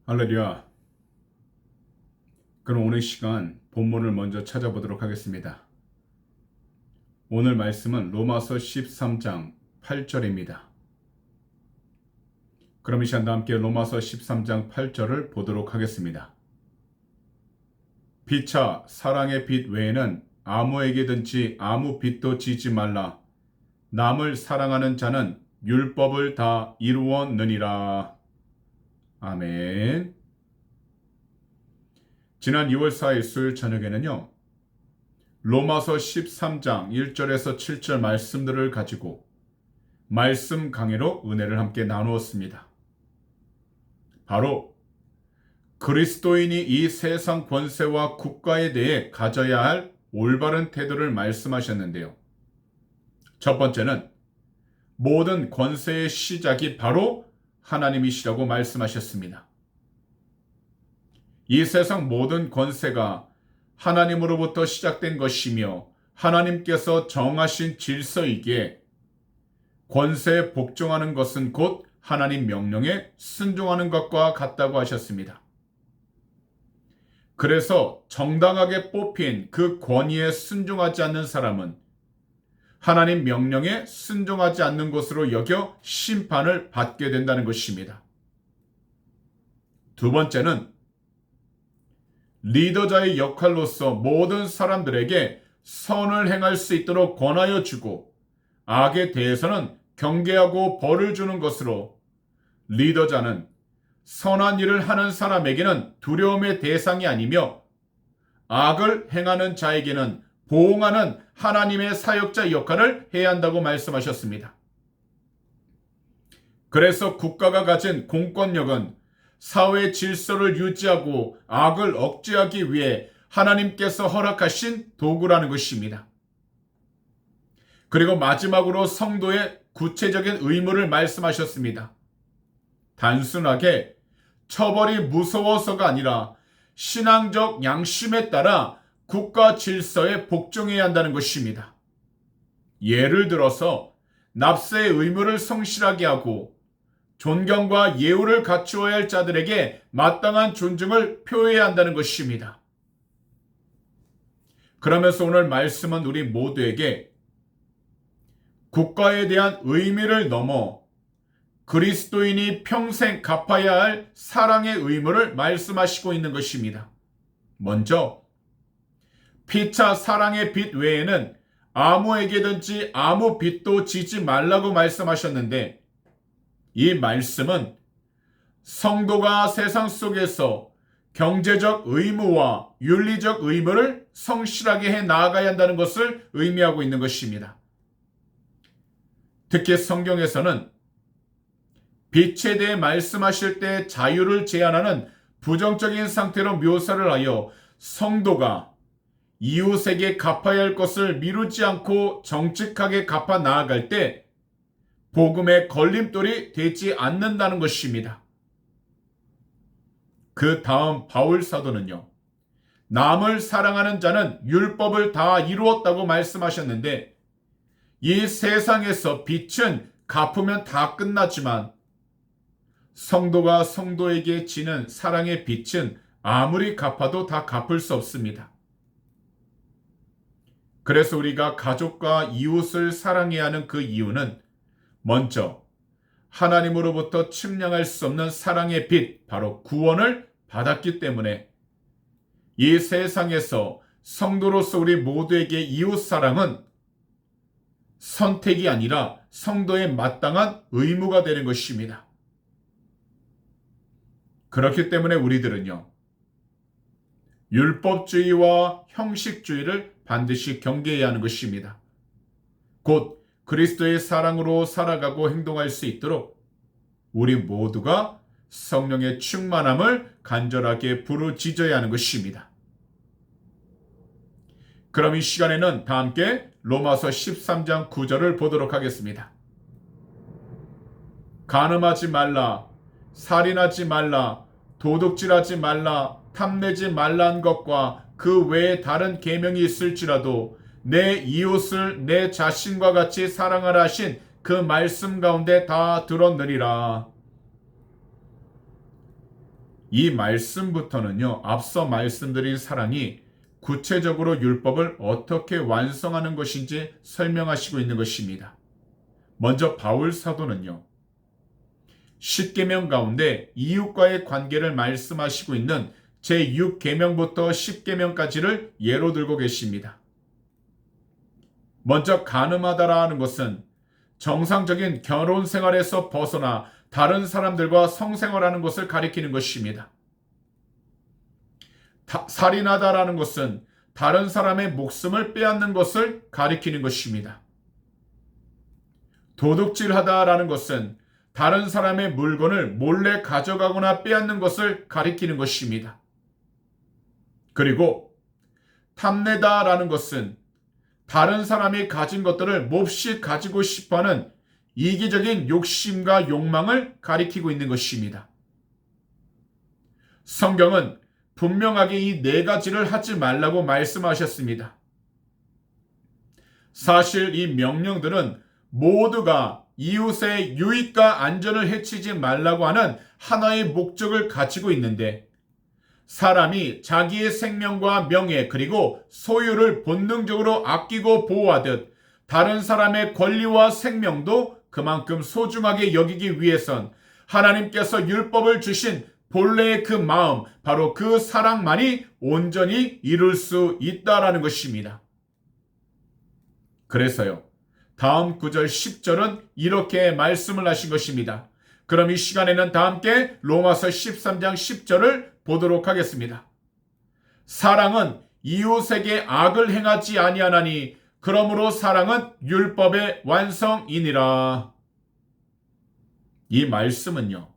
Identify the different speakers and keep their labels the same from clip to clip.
Speaker 1: 할렐루야. 그럼 오늘 시간 본문을 먼저 찾아보도록 하겠습니다. 오늘 말씀은 로마서 13장 8절입니다. 그럼 이 시간 함께 로마서 13장 8절을 보도록 하겠습니다. 피차 사랑의 빚 외에는 아무에게든지 아무 빚도 지지 말라. 남을 사랑하는 자는 율법을 다 이루었느니라. 아멘. 지난 2월 4일 수요일 저녁에는요, 로마서 13장 1절에서 7절 말씀들을 가지고 말씀 강해로 은혜를 함께 나누었습니다. 바로 그리스도인이 이 세상 권세와 국가에 대해 가져야 할 올바른 태도를 말씀하셨는데요. 첫 번째는 모든 권세의 시작이 바로 하나님이시라고 말씀하셨습니다. 이 세상 모든 권세가 하나님으로부터 시작된 것이며 하나님께서 정하신 질서이기에 권세에 복종하는 것은 곧 하나님 명령에 순종하는 것과 같다고 하셨습니다. 그래서 정당하게 뽑힌 그 권위에 순종하지 않는 사람은 하나님 명령에 순종하지 않는 것으로 여겨 심판을 받게 된다는 것입니다. 두 번째는 리더자의 역할로서 모든 사람들에게 선을 행할 수 있도록 권하여 주고 악에 대해서는 경계하고 벌을 주는 것으로 리더자는 선한 일을 하는 사람에게는 두려움의 대상이 아니며 악을 행하는 자에게는 보응하는 하나님의 사역자 역할을 해야 한다고 말씀하셨습니다. 그래서 국가가 가진 공권력은 사회 질서를 유지하고 악을 억제하기 위해 하나님께서 허락하신 도구라는 것입니다. 그리고 마지막으로 성도의 구체적인 의무를 말씀하셨습니다. 단순하게 처벌이 무서워서가 아니라 신앙적 양심에 따라 국가 질서에 복종해야 한다는 것입니다. 예를 들어서 납세의 의무를 성실하게 하고 존경과 예우를 갖추어야 할 자들에게 마땅한 존중을 표해야 한다는 것입니다. 그러면서 오늘 말씀은 우리 모두에게 국가에 대한 의미를 넘어 그리스도인이 평생 갚아야 할 사랑의 의무를 말씀하시고 있는 것입니다. 먼저 피차 사랑의 빚 외에는 아무에게든지 아무 빚도 지지 말라고 말씀하셨는데 이 말씀은 성도가 세상 속에서 경제적 의무와 윤리적 의무를 성실하게 해 나아가야 한다는 것을 의미하고 있는 것입니다. 특히 성경에서는 빚에 대해 말씀하실 때 자유를 제한하는 부정적인 상태로 묘사를 하여 성도가 이웃에게 갚아야 할 것을 미루지 않고 정직하게 갚아 나아갈 때 복음의 걸림돌이 되지 않는다는 것입니다. 그 다음 바울 사도는요, 남을 사랑하는 자는 율법을 다 이루었다고 말씀하셨는데 이 세상에서 빚은 갚으면 다 끝나지만 성도가 성도에게 지는 사랑의 빚은 아무리 갚아도 다 갚을 수 없습니다. 그래서 우리가 가족과 이웃을 사랑해야 하는 그 이유는 먼저 하나님으로부터 측량할 수 없는 사랑의 빚, 바로 구원을 받았기 때문에 이 세상에서 성도로서 우리 모두에게 이웃 사랑은 선택이 아니라 성도의 마땅한 의무가 되는 것입니다. 그렇기 때문에 우리들은요, 율법주의와 형식주의를 반드시 경계해야 하는 것입니다. 곧 그리스도의 사랑으로 살아가고 행동할 수 있도록 우리 모두가 성령의 충만함을 간절하게 부르짖어야 하는 것입니다. 그럼 이 시간에는 다 함께 로마서 13장 9절을 보도록 하겠습니다. 간음하지 말라, 살인하지 말라, 도둑질하지 말라, 탐내지 말라는 것과 그 외에 다른 계명이 있을지라도 내 이웃을 내 자신과 같이 사랑하라 하신 그 말씀 가운데 다 들었느니라. 이 말씀부터는요, 앞서 말씀드린 사랑이 구체적으로 율법을 어떻게 완성하는 것인지 설명하시고 있는 것입니다. 먼저 바울 사도는요, 십계명 가운데 이웃과의 관계를 말씀하시고 있는 제6계명부터 10계명까지를 예로 들고 계십니다. 먼저 간음하다라는 것은 정상적인 결혼 생활에서 벗어나 다른 사람들과 성생활하는 것을 가리키는 것입니다. 살인하다라는 것은 다른 사람의 목숨을 빼앗는 것을 가리키는 것입니다. 도둑질하다라는 것은 다른 사람의 물건을 몰래 가져가거나 빼앗는 것을 가리키는 것입니다. 그리고 탐내다라는 것은 다른 사람이 가진 것들을 몹시 가지고 싶어하는 이기적인 욕심과 욕망을 가리키고 있는 것입니다. 성경은 분명하게 이 네 가지를 하지 말라고 말씀하셨습니다. 사실 이 명령들은 모두가 이웃의 유익과 안전을 해치지 말라고 하는 하나의 목적을 가지고 있는데, 사람이 자기의 생명과 명예 그리고 소유를 본능적으로 아끼고 보호하듯 다른 사람의 권리와 생명도 그만큼 소중하게 여기기 위해선 하나님께서 율법을 주신 본래의 그 마음, 바로 그 사랑만이 온전히 이룰 수 있다라는 것입니다. 그래서요, 다음 9절 10절은 이렇게 말씀을 하신 것입니다. 그럼 이 시간에는 다 함께 로마서 13장 10절을 보도록 하겠습니다. 사랑은 이웃에게 악을 행하지 아니하나니 그러므로 사랑은 율법의 완성이니라. 이 말씀은요,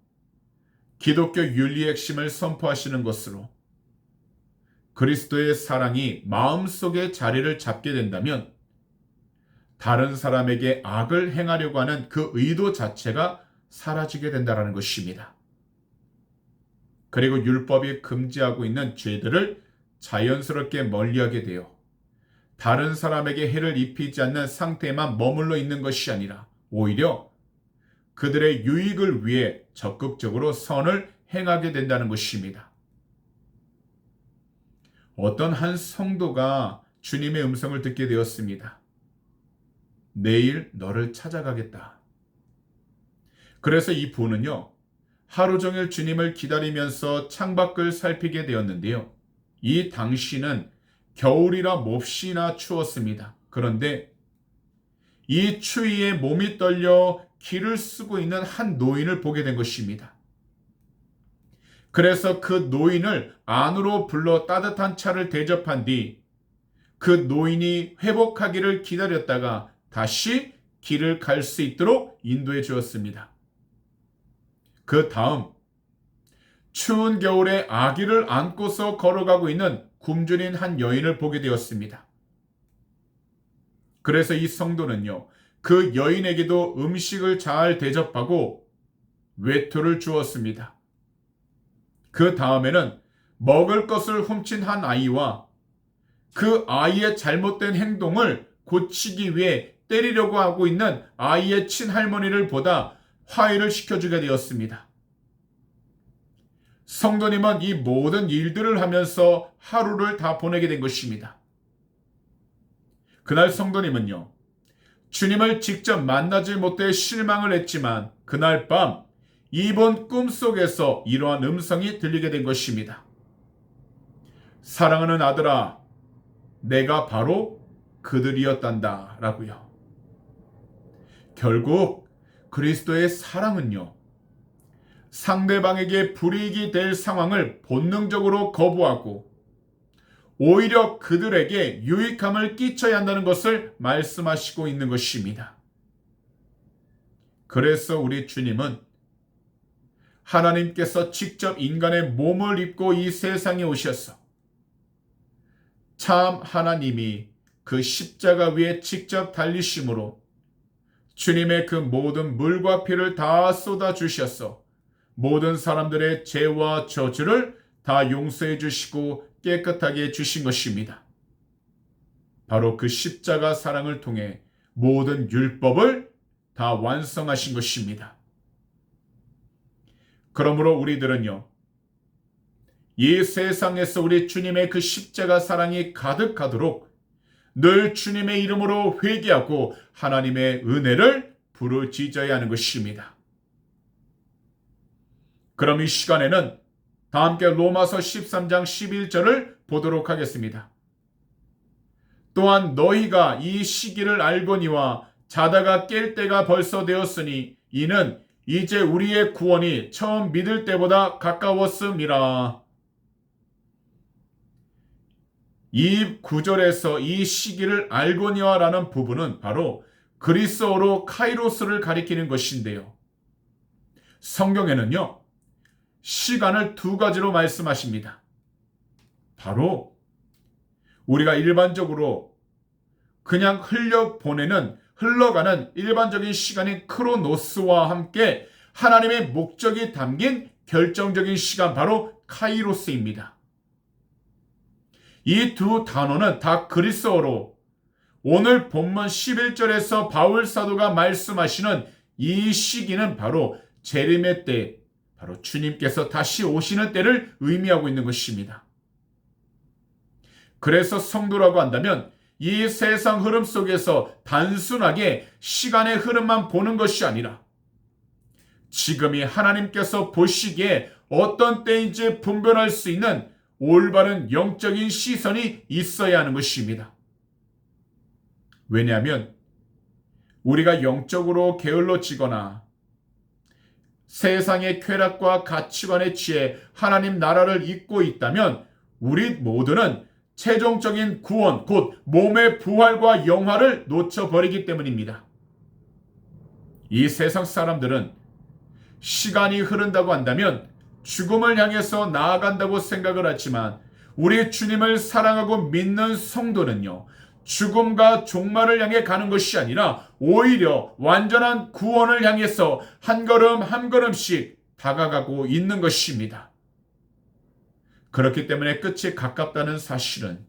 Speaker 1: 기독교 윤리의 핵심을 선포하시는 것으로 그리스도의 사랑이 마음속에 자리를 잡게 된다면 다른 사람에게 악을 행하려고 하는 그 의도 자체가 사라지게 된다는 것입니다. 그리고 율법이 금지하고 있는 죄들을 자연스럽게 멀리하게 되어 다른 사람에게 해를 입히지 않는 상태에만 머물러 있는 것이 아니라 오히려 그들의 유익을 위해 적극적으로 선을 행하게 된다는 것입니다. 어떤 한 성도가 주님의 음성을 듣게 되었습니다. 내일 너를 찾아가겠다. 그래서 이 분은요, 하루 종일 주님을 기다리면서 창밖을 살피게 되었는데요. 이 당시는 겨울이라 몹시나 추웠습니다. 그런데 이 추위에 몸이 떨려 길을 쓰고 있는 한 노인을 보게 된 것입니다. 그래서 그 노인을 안으로 불러 따뜻한 차를 대접한 뒤 그 노인이 회복하기를 기다렸다가 다시 길을 갈 수 있도록 인도해 주었습니다. 그 다음 추운 겨울에 아기를 안고서 걸어가고 있는 굶주린 한 여인을 보게 되었습니다. 그래서 이 성도는요, 그 여인에게도 음식을 잘 대접하고 외투를 주었습니다. 그 다음에는 먹을 것을 훔친 한 아이와 그 아이의 잘못된 행동을 고치기 위해 때리려고 하고 있는 아이의 친할머니를 보다 화해를 시켜주게 되었습니다. 성도님은 이 모든 일들을 하면서 하루를 다 보내게 된 것입니다. 그날 성도님은요, 주님을 직접 만나지 못해 실망을 했지만 그날 밤 이번 꿈속에서 이러한 음성이 들리게 된 것입니다. 사랑하는 아들아, 내가 바로 그들이었단다 라고요. 결국 그리스도의 사랑은요, 상대방에게 불이익이 될 상황을 본능적으로 거부하고 오히려 그들에게 유익함을 끼쳐야 한다는 것을 말씀하시고 있는 것입니다. 그래서 우리 주님은 하나님께서 직접 인간의 몸을 입고 이 세상에 오셔서 참 하나님이 그 십자가 위에 직접 달리심으로 주님의 그 모든 물과 피를 다 쏟아 주셔서 모든 사람들의 죄와 저주를 다 용서해 주시고 깨끗하게 해 주신 것입니다. 바로 그 십자가 사랑을 통해 모든 율법을 다 완성하신 것입니다. 그러므로 우리들은요, 이 세상에서 우리 주님의 그 십자가 사랑이 가득하도록 늘 주님의 이름으로 회개하고 하나님의 은혜를 부르짖어야 하는 것입니다. 그럼 이 시간에는 다 함께 로마서 13장 11절을 보도록 하겠습니다. 또한 너희가 이 시기를 알거니와 자다가 깰 때가 벌써 되었으니 이는 이제 우리의 구원이 처음 믿을 때보다 가까웠음이라. 이 구절에서 이 시기를 알거니와라는 부분은 바로 그리스어로 카이로스를 가리키는 것인데요. 성경에는요, 시간을 두 가지로 말씀하십니다. 바로 우리가 일반적으로 그냥 흘러가는 일반적인 시간인 크로노스와 함께 하나님의 목적이 담긴 결정적인 시간, 바로 카이로스입니다. 이 두 단어는 다 그리스어로 오늘 본문 11절에서 바울 사도가 말씀하시는 이 시기는 바로 재림의 때, 바로 주님께서 다시 오시는 때를 의미하고 있는 것입니다. 그래서 성도라고 한다면 이 세상 흐름 속에서 단순하게 시간의 흐름만 보는 것이 아니라 지금이 하나님께서 보시기에 어떤 때인지 분별할 수 있는 올바른 영적인 시선이 있어야 하는 것입니다. 왜냐하면 우리가 영적으로 게을러지거나 세상의 쾌락과 가치관에 취해 하나님 나라를 잊고 있다면 우리 모두는 최종적인 구원, 곧 몸의 부활과 영화를 놓쳐버리기 때문입니다. 이 세상 사람들은 시간이 흐른다고 한다면 죽음을 향해서 나아간다고 생각을 하지만 우리 주님을 사랑하고 믿는 성도는요, 죽음과 종말을 향해 가는 것이 아니라 오히려 완전한 구원을 향해서 한 걸음 한 걸음씩 다가가고 있는 것입니다. 그렇기 때문에 끝이 가깝다는 사실은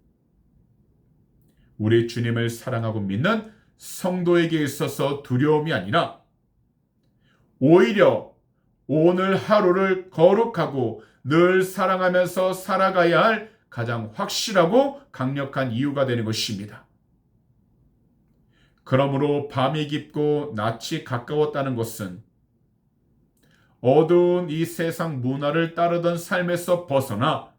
Speaker 1: 우리 주님을 사랑하고 믿는 성도에게 있어서 두려움이 아니라 오히려 오늘 하루를 거룩하고 늘 사랑하면서 살아가야 할 가장 확실하고 강력한 이유가 되는 것입니다. 그러므로 밤이 깊고 낮이 가까웠다는 것은 어두운 이 세상 문화를 따르던 삶에서 벗어나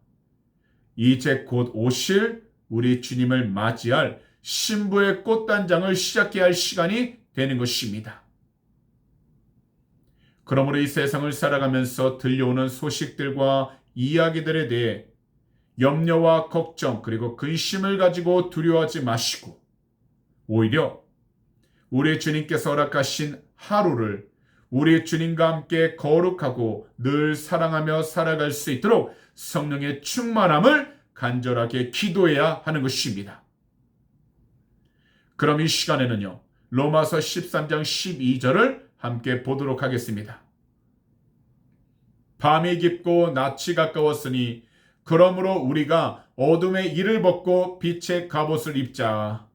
Speaker 1: 이제 곧 오실 우리 주님을 맞이할 신부의 꽃단장을 시작해야 할 시간이 되는 것입니다. 그러므로 이 세상을 살아가면서 들려오는 소식들과 이야기들에 대해 염려와 걱정 그리고 근심을 가지고 두려워하지 마시고 오히려 우리 주님께서 허락하신 하루를 우리 주님과 함께 거룩하고 늘 사랑하며 살아갈 수 있도록 성령의 충만함을 간절하게 기도해야 하는 것입니다. 그럼 이 시간에는요, 로마서 13장 12절을 함께 보도록 하겠습니다. 밤이 깊고 낮이 가까웠으니 그러므로 우리가 어둠의 일을 벗고 빛의 갑옷을 입자.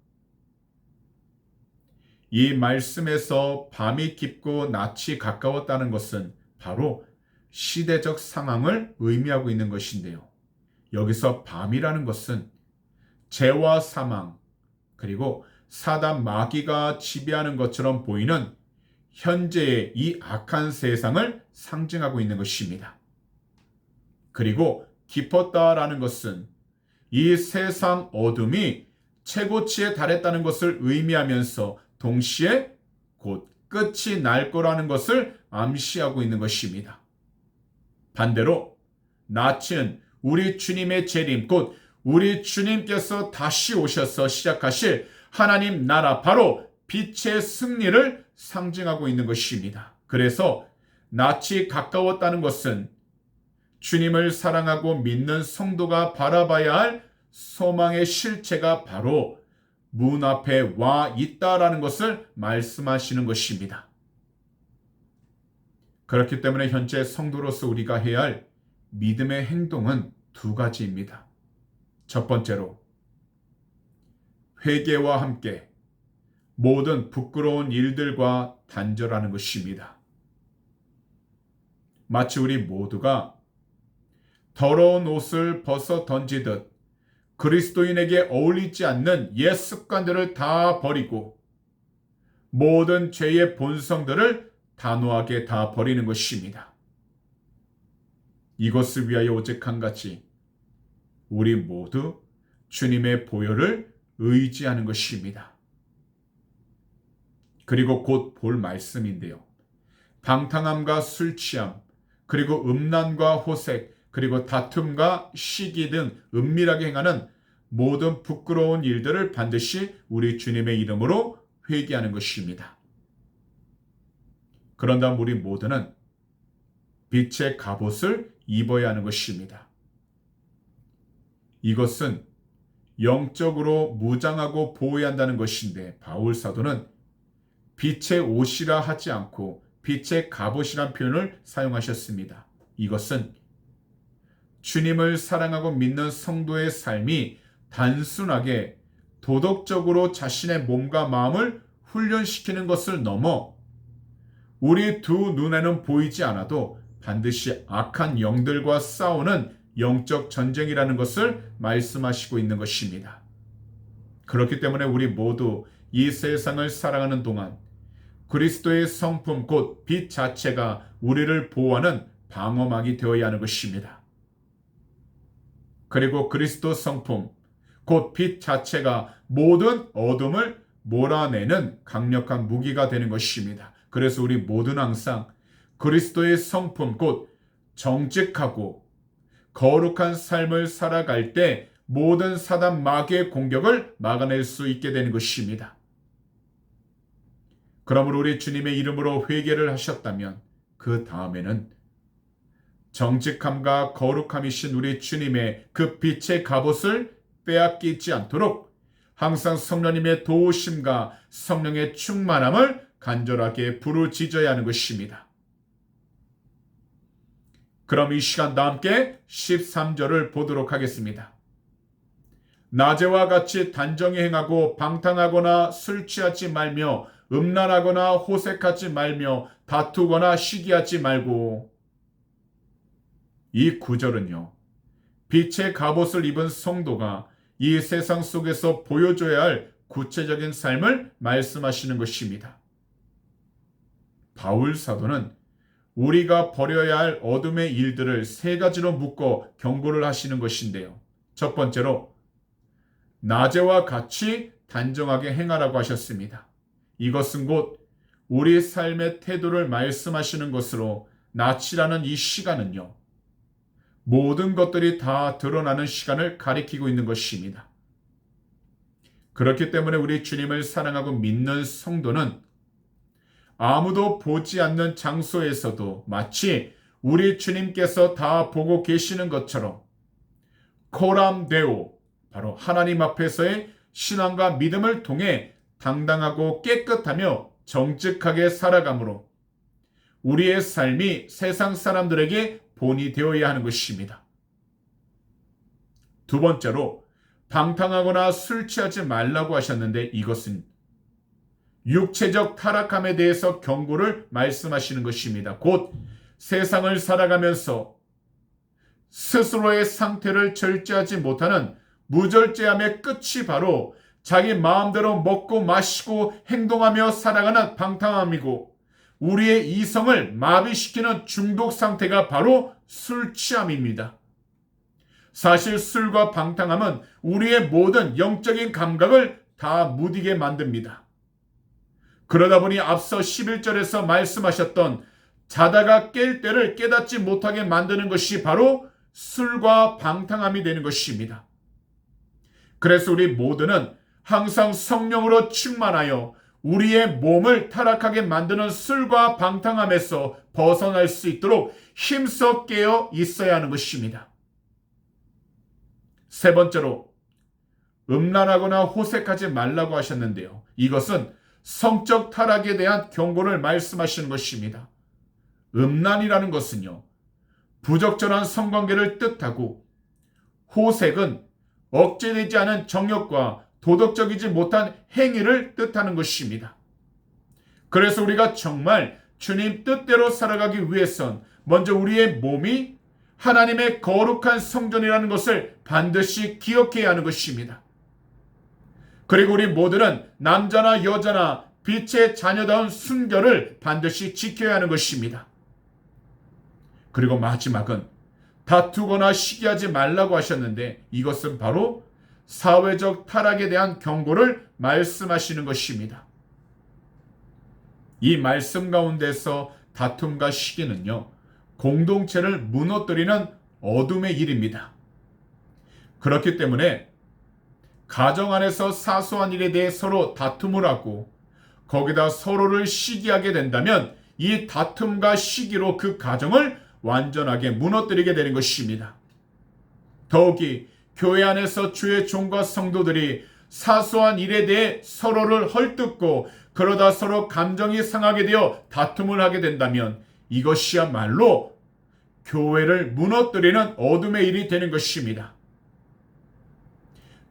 Speaker 1: 이 말씀에서 밤이 깊고 낮이 가까웠다는 것은 바로 시대적 상황을 의미하고 있는 것인데요. 여기서 밤이라는 것은 죄와 사망 그리고 사단 마귀가 지배하는 것처럼 보이는 현재의 이 악한 세상을 상징하고 있는 것입니다. 그리고 깊었다라는 것은 이 세상 어둠이 최고치에 달했다는 것을 의미하면서 동시에 곧 끝이 날 거라는 것을 암시하고 있는 것입니다. 반대로 낮은 우리 주님의 재림, 곧 우리 주님께서 다시 오셔서 시작하실 하나님 나라, 바로 빛의 승리를 상징하고 있는 것입니다. 그래서 낮이 가까웠다는 것은 주님을 사랑하고 믿는 성도가 바라봐야 할 소망의 실체가 바로 문 앞에 와 있다라는 것을 말씀하시는 것입니다. 그렇기 때문에 현재 성도로서 우리가 해야 할 믿음의 행동은 두 가지입니다. 첫 번째로 회개와 함께 모든 부끄러운 일들과 단절하는 것입니다. 마치 우리 모두가 더러운 옷을 벗어 던지듯 그리스도인에게 어울리지 않는 옛 습관들을 다 버리고 모든 죄의 본성들을 단호하게 다 버리는 것입니다. 이것을 위하여 오직 한 가지, 우리 모두 주님의 보혈을 의지하는 것입니다. 그리고 곧 볼 말씀인데요. 방탕함과 술 취함, 그리고 음란과 호색, 그리고 다툼과 시기 등 은밀하게 행하는 모든 부끄러운 일들을 반드시 우리 주님의 이름으로 회개하는 것입니다. 그런 다음 우리 모두는 빛의 갑옷을 입어야 하는 것입니다. 이것은 영적으로 무장하고 보호해야 한다는 것인데 바울 사도는 빛의 옷이라 하지 않고 빛의 갑옷이란 표현을 사용하셨습니다. 이것은 주님을 사랑하고 믿는 성도의 삶이 단순하게 도덕적으로 자신의 몸과 마음을 훈련시키는 것을 넘어 우리 두 눈에는 보이지 않아도 반드시 악한 영들과 싸우는 영적 전쟁이라는 것을 말씀하시고 있는 것입니다. 그렇기 때문에 우리 모두 이 세상을 살아가는 동안 그리스도의 성품 곧 빛 자체가 우리를 보호하는 방어막이 되어야 하는 것입니다. 그리고 그리스도 성품 곧 빛 자체가 모든 어둠을 몰아내는 강력한 무기가 되는 것입니다. 그래서 우리 모두는 항상 그리스도의 성품 곧 정직하고 거룩한 삶을 살아갈 때 모든 사단 마귀의 공격을 막아낼 수 있게 되는 것입니다. 그러므로 우리 주님의 이름으로 회개를 하셨다면 그 다음에는 정직함과 거룩함이신 우리 주님의 그 빛의 갑옷을 빼앗기지 않도록 항상 성령님의 도우심과 성령의 충만함을 간절하게 부르짖어야 하는 것입니다. 그럼 이 시간 다 함께 13절을 보도록 하겠습니다. 낮에와 같이 단정히 행하고 방탕하거나 술 취하지 말며 음란하거나 호색하지 말며 다투거나 시기하지 말고. 이 구절은요, 빛의 갑옷을 입은 성도가 이 세상 속에서 보여줘야 할 구체적인 삶을 말씀하시는 것입니다. 바울 사도는 우리가 버려야 할 어둠의 일들을 세 가지로 묶어 경고를 하시는 것인데요. 첫 번째로 낮에와 같이 단정하게 행하라고 하셨습니다. 이것은 곧 우리 삶의 태도를 말씀하시는 것으로 낮이라는 이 시간은요, 모든 것들이 다 드러나는 시간을 가리키고 있는 것입니다. 그렇기 때문에 우리 주님을 사랑하고 믿는 성도는 아무도 보지 않는 장소에서도 마치 우리 주님께서 다 보고 계시는 것처럼 코람 데오, 바로 하나님 앞에서의 신앙과 믿음을 통해 당당하고 깨끗하며 정직하게 살아감으로 우리의 삶이 세상 사람들에게 본이 되어야 하는 것입니다. 두 번째로 방탕하거나 술 취하지 말라고 하셨는데 이것은 육체적 타락함에 대해서 경고를 말씀하시는 것입니다. 곧 세상을 살아가면서 스스로의 상태를 절제하지 못하는 무절제함의 끝이 바로 자기 마음대로 먹고 마시고 행동하며 살아가는 방탕함이고 우리의 이성을 마비시키는 중독 상태가 바로 술 취함입니다. 사실 술과 방탕함은 우리의 모든 영적인 감각을 다 무디게 만듭니다. 그러다 보니 앞서 11절에서 말씀하셨던 자다가 깰 때를 깨닫지 못하게 만드는 것이 바로 술과 방탕함이 되는 것입니다. 그래서 우리 모두는 항상 성령으로 충만하여 우리의 몸을 타락하게 만드는 술과 방탕함에서 벗어날 수 있도록 힘써 깨어 있어야 하는 것입니다. 세 번째로 음란하거나 호색하지 말라고 하셨는데요. 이것은 성적 타락에 대한 경고를 말씀하시는 것입니다. 음란이라는 것은요, 부적절한 성관계를 뜻하고 호색은 억제되지 않은 정욕과 도덕적이지 못한 행위를 뜻하는 것입니다. 그래서 우리가 정말 주님 뜻대로 살아가기 위해선 먼저 우리의 몸이 하나님의 거룩한 성전이라는 것을 반드시 기억해야 하는 것입니다. 그리고 우리 모두는 남자나 여자나 빛의 자녀다운 순결을 반드시 지켜야 하는 것입니다. 그리고 마지막은 다투거나 시기하지 말라고 하셨는데 이것은 바로 사회적 타락에 대한 경고를 말씀하시는 것입니다. 이 말씀 가운데서 다툼과 시기는요, 공동체를 무너뜨리는 어둠의 일입니다. 그렇기 때문에 가정 안에서 사소한 일에 대해 서로 다툼을 하고 거기다 서로를 시기하게 된다면 이 다툼과 시기로 그 가정을 완전하게 무너뜨리게 되는 것입니다. 더욱이 교회 안에서 주의 종과 성도들이 사소한 일에 대해 서로를 헐뜯고 그러다 서로 감정이 상하게 되어 다툼을 하게 된다면 이것이야말로 교회를 무너뜨리는 어둠의 일이 되는 것입니다.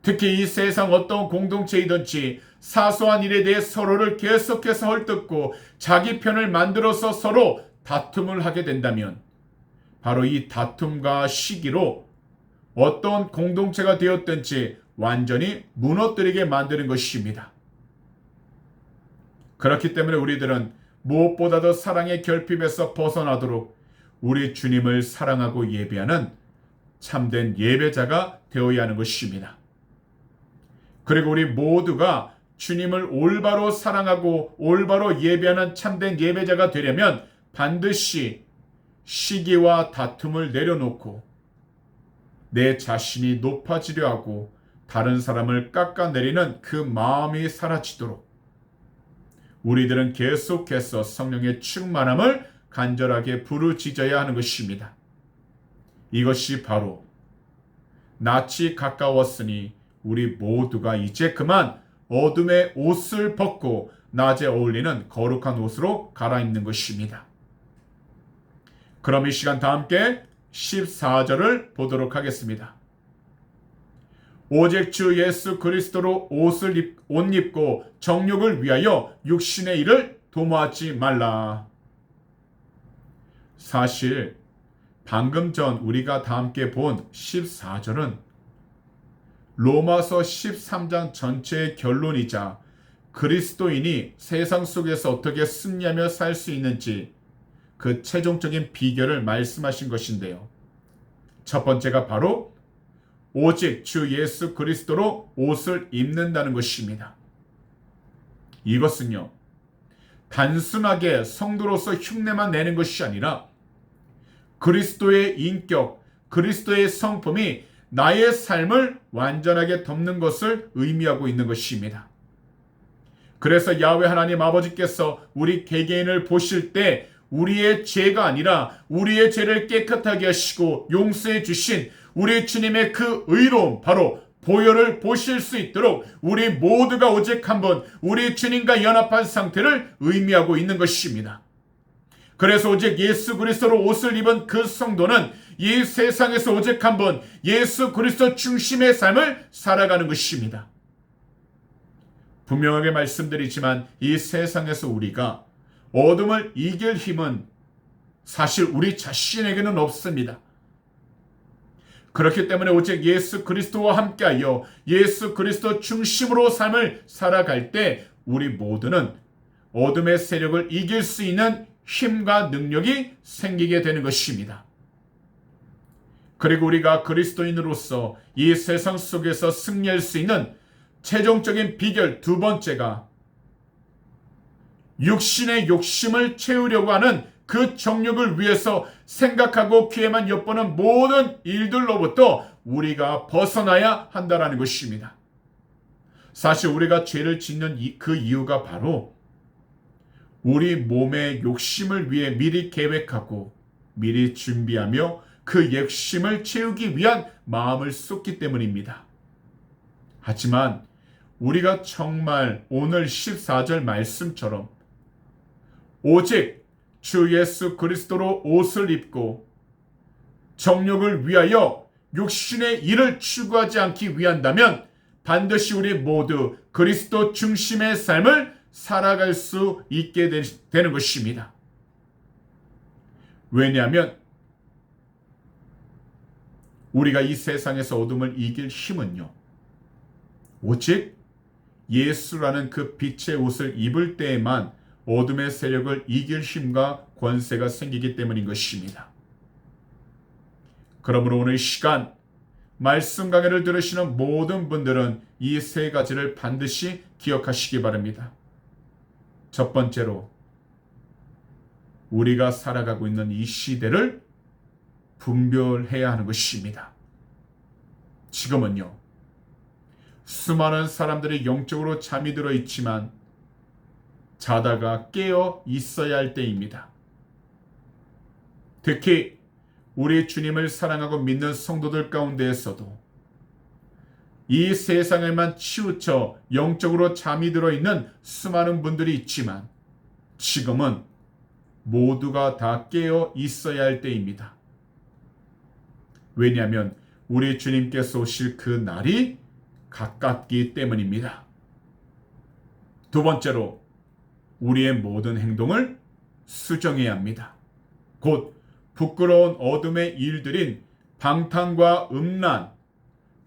Speaker 1: 특히 이 세상 어떤 공동체이든지 사소한 일에 대해 서로를 계속해서 헐뜯고 자기 편을 만들어서 서로 다툼을 하게 된다면 바로 이 다툼과 시기로 어떤 공동체가 되었든지 완전히 무너뜨리게 만드는 것입니다. 그렇기 때문에 우리들은 무엇보다도 사랑의 결핍에서 벗어나도록 우리 주님을 사랑하고 예배하는 참된 예배자가 되어야 하는 것입니다. 그리고 우리 모두가 주님을 올바로 사랑하고 올바로 예배하는 참된 예배자가 되려면 반드시 시기와 다툼을 내려놓고 내 자신이 높아지려 하고 다른 사람을 깎아내리는 그 마음이 사라지도록 우리들은 계속해서 성령의 충만함을 간절하게 부르짖어야 하는 것입니다. 이것이 바로 낯이 가까웠으니 우리 모두가 이제 그만 어둠의 옷을 벗고 낮에 어울리는 거룩한 옷으로 갈아입는 것입니다. 그럼 이 시간 다 함께 14절을 보도록 하겠습니다. 오직 주 예수 그리스도로 옷 입고 정욕을 위하여 육신의 일을 도모하지 말라. 사실 방금 전 우리가 다 함께 본 14절은 로마서 13장 전체의 결론이자 그리스도인이 세상 속에서 어떻게 승리하며 살 수 있는지 그 최종적인 비결을 말씀하신 것인데요. 첫 번째가 바로 오직 주 예수 그리스도로 옷을 입는다는 것입니다. 이것은요, 단순하게 성도로서 흉내만 내는 것이 아니라 그리스도의 인격, 그리스도의 성품이 나의 삶을 완전하게 덮는 것을 의미하고 있는 것입니다. 그래서 야훼 하나님 아버지께서 우리 개개인을 보실 때 우리의 죄가 아니라 우리의 죄를 깨끗하게 하시고 용서해 주신 우리 주님의 그 의로움, 바로 보혈을 보실 수 있도록 우리 모두가 오직 한번 우리 주님과 연합한 상태를 의미하고 있는 것입니다. 그래서 오직 예수 그리스도로 옷을 입은 그 성도는 이 세상에서 오직 한번 예수 그리스도 중심의 삶을 살아가는 것입니다. 분명하게 말씀드리지만 이 세상에서 우리가 어둠을 이길 힘은 사실 우리 자신에게는 없습니다. 그렇기 때문에 오직 예수 그리스도와 함께하여 예수 그리스도 중심으로 삶을 살아갈 때 우리 모두는 어둠의 세력을 이길 수 있는 힘과 능력이 생기게 되는 것입니다. 그리고 우리가 그리스도인으로서 이 세상 속에서 승리할 수 있는 최종적인 비결 두 번째가 육신의 욕심을 채우려고 하는 그 정욕을 위해서 생각하고 귀에만 엿보는 모든 일들로부터 우리가 벗어나야 한다는 것입니다. 사실 우리가 죄를 짓는 그 이유가 바로 우리 몸의 욕심을 위해 미리 계획하고 미리 준비하며 그 욕심을 채우기 위한 마음을 쏟기 때문입니다. 하지만 우리가 정말 오늘 14절 말씀처럼 오직 주 예수 그리스도로 옷을 입고 정욕을 위하여 육신의 일을 추구하지 않기 위한다면 반드시 우리 모두 그리스도 중심의 삶을 살아갈 수 있게 되는 것입니다. 왜냐하면 우리가 이 세상에서 어둠을 이길 힘은요, 오직 예수라는 그 빛의 옷을 입을 때에만 어둠의 세력을 이길 힘과 권세가 생기기 때문인 것입니다. 그러므로 오늘 이 시간 말씀 강해를 들으시는 모든 분들은 이 세 가지를 반드시 기억하시기 바랍니다. 첫 번째로, 우리가 살아가고 있는 이 시대를 분별해야 하는 것입니다. 지금은요, 수많은 사람들이 영적으로 잠이 들어 있지만 자다가 깨어 있어야 할 때입니다. 특히 우리 주님을 사랑하고 믿는 성도들 가운데에서도 이 세상에만 치우쳐 영적으로 잠이 들어 있는 수많은 분들이 있지만 지금은 모두가 다 깨어 있어야 할 때입니다. 왜냐하면 우리 주님께서 오실 그 날이 가깝기 때문입니다. 두 번째로, 우리의 모든 행동을 수정해야 합니다. 곧 부끄러운 어둠의 일들인 방탕과 음란,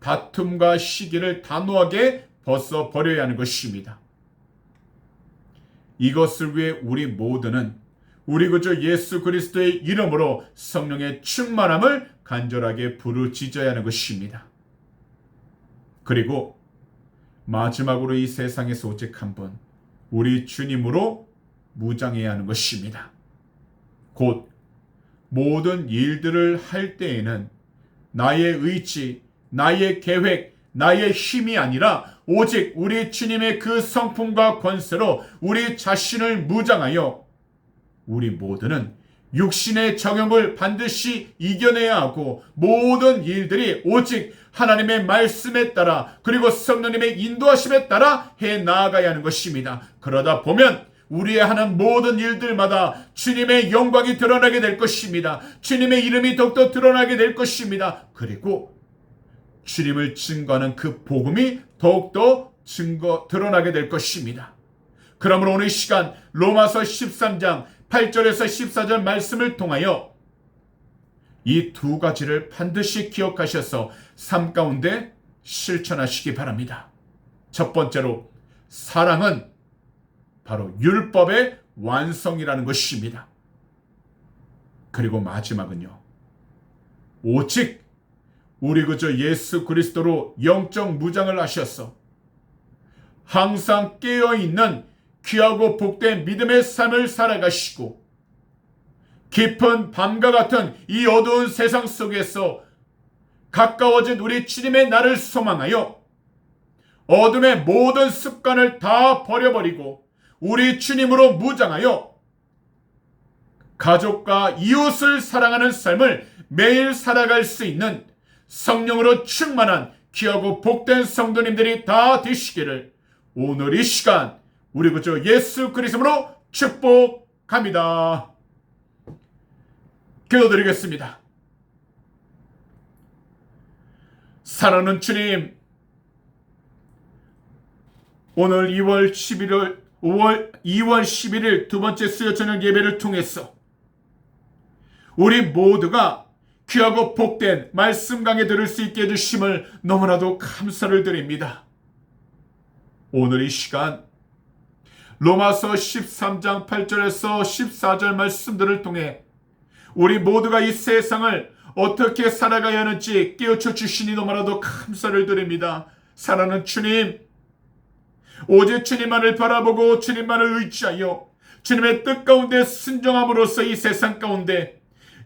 Speaker 1: 다툼과 시기를 단호하게 벗어버려야 하는 것입니다. 이것을 위해 우리 모두는 우리 구주 예수 그리스도의 이름으로 성령의 충만함을 간절하게 부르짖어야 하는 것입니다. 그리고 마지막으로 이 세상에서 오직 한 번 우리 주님으로 무장해야 하는 것입니다. 곧 모든 일들을 할 때에는 나의 의지, 나의 계획, 나의 힘이 아니라 오직 우리 주님의 그 성품과 권세로 우리 자신을 무장하여 우리 모두는 육신의 정욕을 반드시 이겨내야 하고 모든 일들이 오직 하나님의 말씀에 따라 그리고 성령님의 인도하심에 따라 해 나아가야 하는 것입니다. 그러다 보면 우리의 하는 모든 일들마다 주님의 영광이 드러나게 될 것입니다. 주님의 이름이 더욱더 드러나게 될 것입니다. 그리고 주님을 증거하는 그 복음이 더욱더 드러나게 될 것입니다. 그러므로 오늘 이 시간 로마서 13장 8절에서 14절 말씀을 통하여 이 두 가지를 반드시 기억하셔서 삶 가운데 실천하시기 바랍니다. 첫 번째로, 사랑은 바로 율법의 완성이라는 것입니다. 그리고 마지막은요, 오직 우리 구주 예수 그리스도로 영적 무장을 하셔서 항상 깨어있는 귀하고 복된 믿음의 삶을 살아가시고 깊은 밤과 같은 이 어두운 세상 속에서 가까워진 우리 주님의 날을 소망하여 어둠의 모든 습관을 다 버려버리고 우리 주님으로 무장하여 가족과 이웃을 사랑하는 삶을 매일 살아갈 수 있는 성령으로 충만한 귀하고 복된 성도님들이 다 되시기를 오늘 이 시간 우리 구주 예수 그리스도로 축복합니다. 기도드리겠습니다. 사랑하는 주님, 오늘 2월 11일 두 번째 수요 저녁 예배를 통해서 우리 모두가 귀하고 복된 말씀 강해 들을 수 있게 해주심을 너무나도 감사를 드립니다. 오늘 이 시간 로마서 13장 8절에서 14절 말씀들을 통해 우리 모두가 이 세상을 어떻게 살아가야 하는지 깨우쳐 주시니 너무나도 감사를 드립니다. 사랑하는 주님, 오직 주님만을 바라보고 주님만을 의지하여 주님의 뜻 가운데 순종함으로써 이 세상 가운데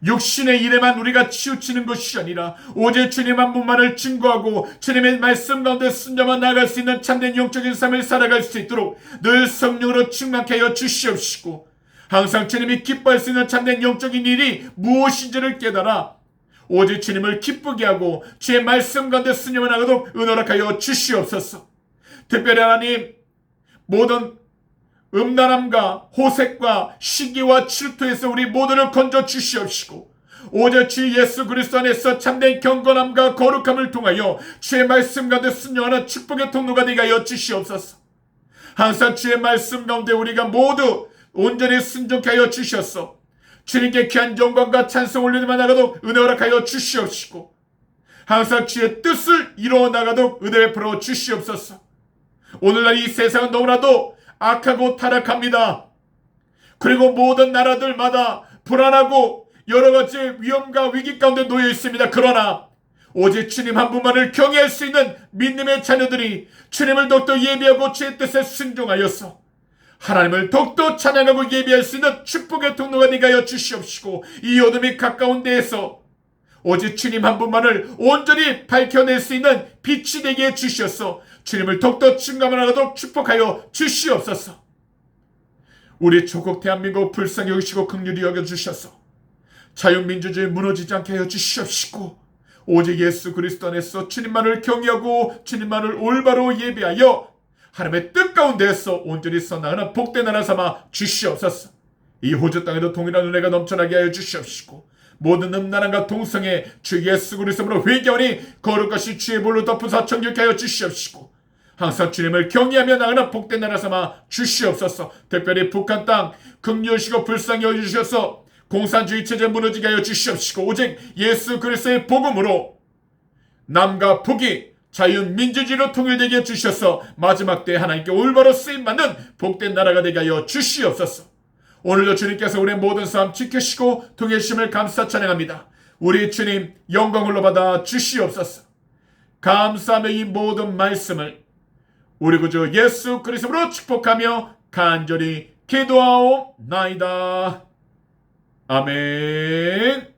Speaker 1: 육신의 일에만 우리가 치우치는 것이 아니라 오직 주님 한 분만을 증거하고 주님의 말씀 가운데 순종하며 나아갈 수 있는 참된 영적인 삶을 살아갈 수 있도록 늘 성령으로 충만케 하여 주시옵시고 항상 주님이 기뻐할 수 있는 참된 영적인 일이 무엇인지를 깨달아 오직 주님을 기쁘게 하고 주의 말씀 가운데 순종하며 나아가도록 은혜하여 주시옵소서. 특별히 하나님, 모든 음란함과 호색과 시기와 질투에서 우리 모두를 건져 주시옵시고 오직 주 예수 그리스도 안에서 참된 경건함과 거룩함을 통하여 주의 말씀 가운데 순종하는 축복의 통로가 되게 하여 주시옵소서. 항상 주의 말씀 가운데 우리가 모두 온전히 순종케 하여 주셔서 주님께 귀한 영광과 찬송 올리기만 하고도 은혜 허락하여 주시옵시고 항상 주의 뜻을 이루어 나가도록 은혜 베풀어 주시옵소서. 오늘날 이 세상은 너무나도 악하고 타락합니다. 그리고 모든 나라들마다 불안하고 여러 가지 위험과 위기 가운데 놓여 있습니다. 그러나 오직 주님 한 분만을 경외할 수 있는 믿음의 자녀들이 주님을 더욱더 예비하고 주의 뜻에 순종하여서 하나님을 더욱더 찬양하고 예비할 수 있는 축복의 통로가 되게 하여 주시옵시고, 이 어둠이 가까운 데에서 오직 주님 한 분만을 온전히 밝혀낼 수 있는 빛이 되게 해 주시옵소서. 주님을 더욱더 증감하도록 축복하여 주시옵소서. 우리 조국 대한민국 불쌍히 여기시고 긍휼히 여겨주셔서 자유민주주의 무너지지 않게 하여 주시옵시고, 오직 예수 그리스도 안에서 주님만을 경외하고 주님만을 올바로 예배하여 하나님의 뜻 가운데에서 온전히 써나가는 복된 나라 삼아 주시옵소서. 이 호주 땅에도 동일한 은혜가 넘쳐나게 하여 주시옵시고, 모든 음란함과 동성애 주 예수 그리스도로 회개하니 거룩하신 주의 볼로 덮으사 정결케 하여 주시옵시고, 항상 주님을 경외하며 나가는 복된 나라 삼아 주시옵소서. 특별히 북한 땅 긍휼하시고 불쌍히 여주셔서 공산주의 체제 무너지게 하여 주시옵시고, 오직 예수 그리스도의 복음으로 남과 북이 자유민주주의로 통일되게 해주셔서 마지막 때 하나님께 올바로 쓰임받는 복된 나라가 되게 하여 주시옵소서. 오늘도 주님께서 우리의 모든 삶 지키시고 통일심을 감사 찬양합니다. 우리 주님 영광 흘러받아 주시옵소서. 감사하며 이 모든 말씀을 우리 구주 예수 그리스도로 축복하며 간절히 기도하옵나이다. 아멘.